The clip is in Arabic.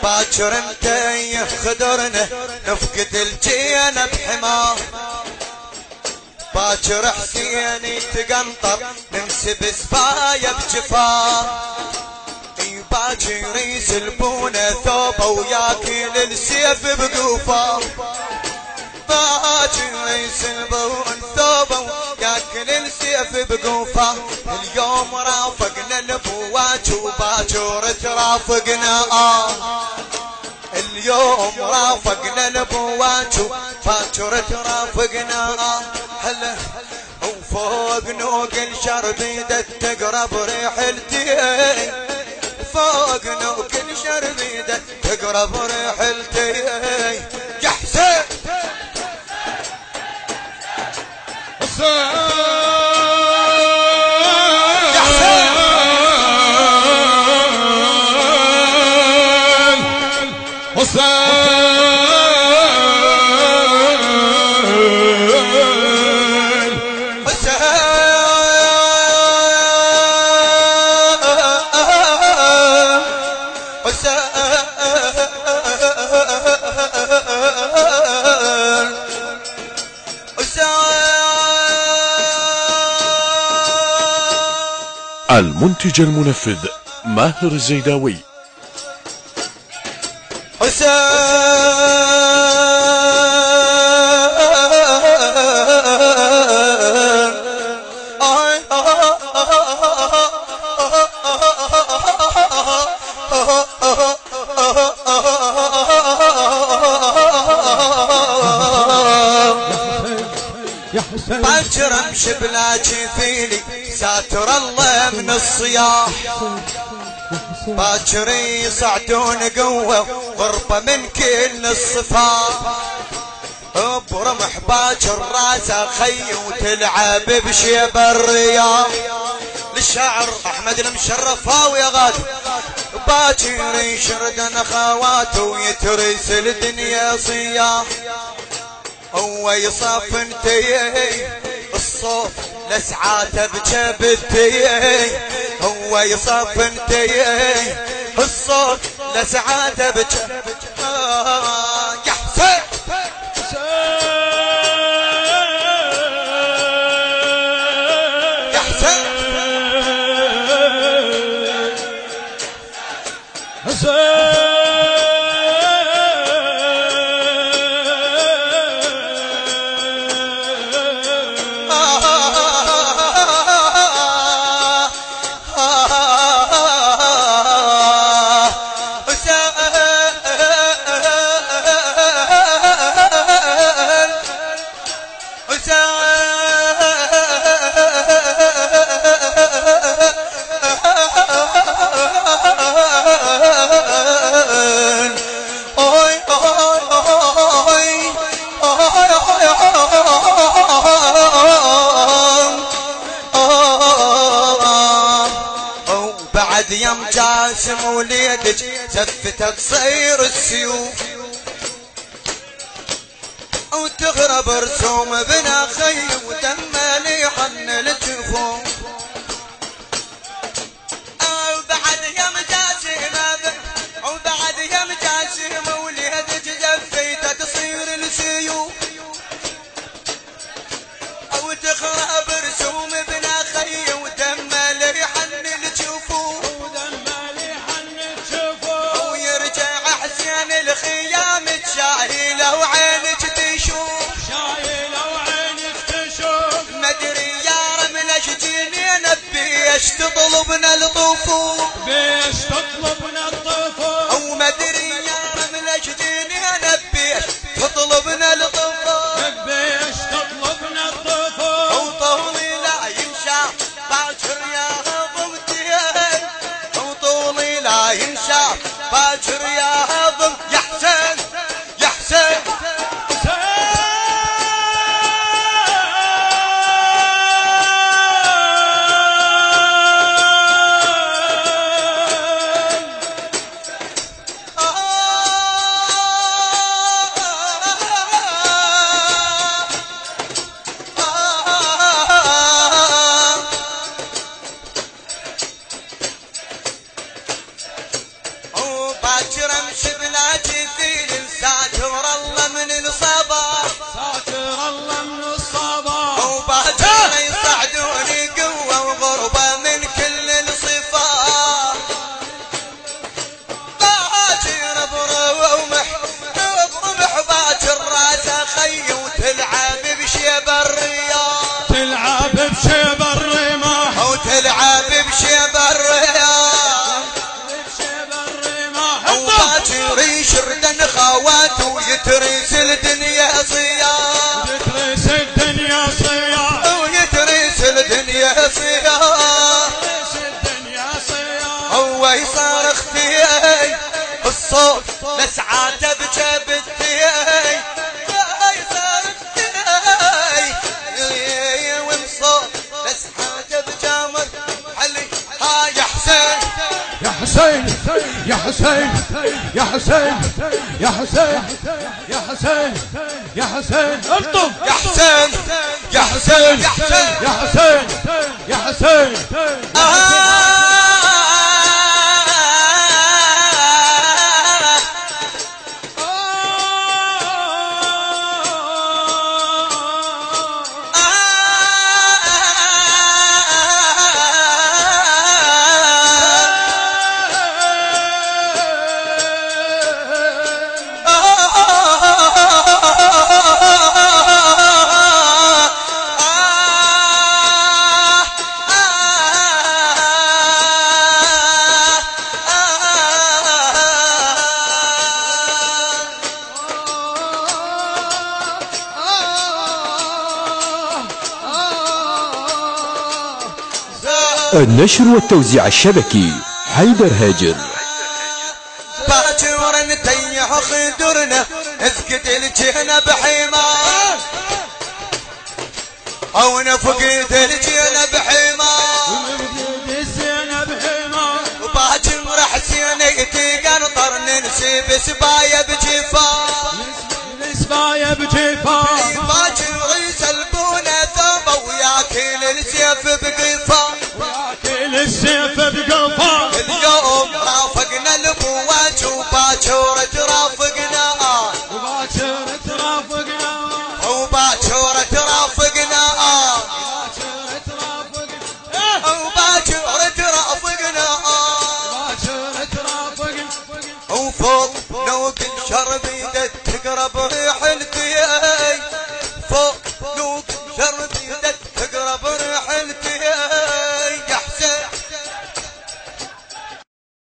باكر انت خدرنا نفقد الجينا بحمار، باكر حسين يتقنطر ننسب سبايا بجفار، باكر يسلبونا ثوبه وياكل السيف بقوفه، باكر يسلبون ثوبه ياكل السيف بقوفه، اليوم رافقنا الابوات وباكر ترافقنا اليوم رافقنا الابوات وباكر ترافقنا هلا وفوق نوق الشربيدة تقرب ريحلتي، فوق نوق الشربيدة تقرب ريحلتي يا حسين يا حسين المنتج المنفذ ماهر الزيداوي. باكر امشي بلا جفيلي ساتر الله من الصياح، باكر يصعدون قوة غربة من كل الصفاح، برمح باكر راسه خي وتلعب بشيب الرياح، للشاعر احمد المشرفاوي يا غادي، باكر يشرد اخواته ويترسل الدنيا صياح، هو يصاف انتي الصوت لسعاته بجبتي، هو يصاف انتي الصوت لسعاته بجبتي يا حسين يا حسين يم جاسم وليدك زفتها تصير السيوف، وتغرب رسوم بنا خي ودم مليح الجفوف، وبعد يم جاسم وبعد يم جاسم وليدك زفتها تصير السيوف، وتغرب رسوم بنا خي ودم مليح الجفوف، الخيام شايله وعينك تشوف، شايله وعينك تشوف، مدري يا رمله شجيني وات ويترس الدنيا صياح يترس الدنيا صياح ويترس الدنيا صياح هو يصارخ فيي الصوت لسعاته بجبتي يصارخ فيي والصوت لسعاته بجامر علي ها يا حسين يا حسين يا حسين يا حسين يا حسين يا حسين يا حسين الطف يا حسين يا حسين يا حسين يا حسين النشر والتوزيع الشبكي حيدر هاجر. باكر نتيح خدرنا افقد الجنة بحمار او نفقد الجنة بحمار وباكر حسين يتيقن طرن نسيب سبايا بجفار سبايا بجفار باكر يسلبونه ثوبه وياكل السيف بقفار السيف بقفا اليوم رافقنا البواج وباكر ترافقنا وباكر ترافقنا وباكر ترافقنا وباكر ترافقنا وفوق نوق الشرب ايدك تقرب ريح الكياي فوق نوق الشرب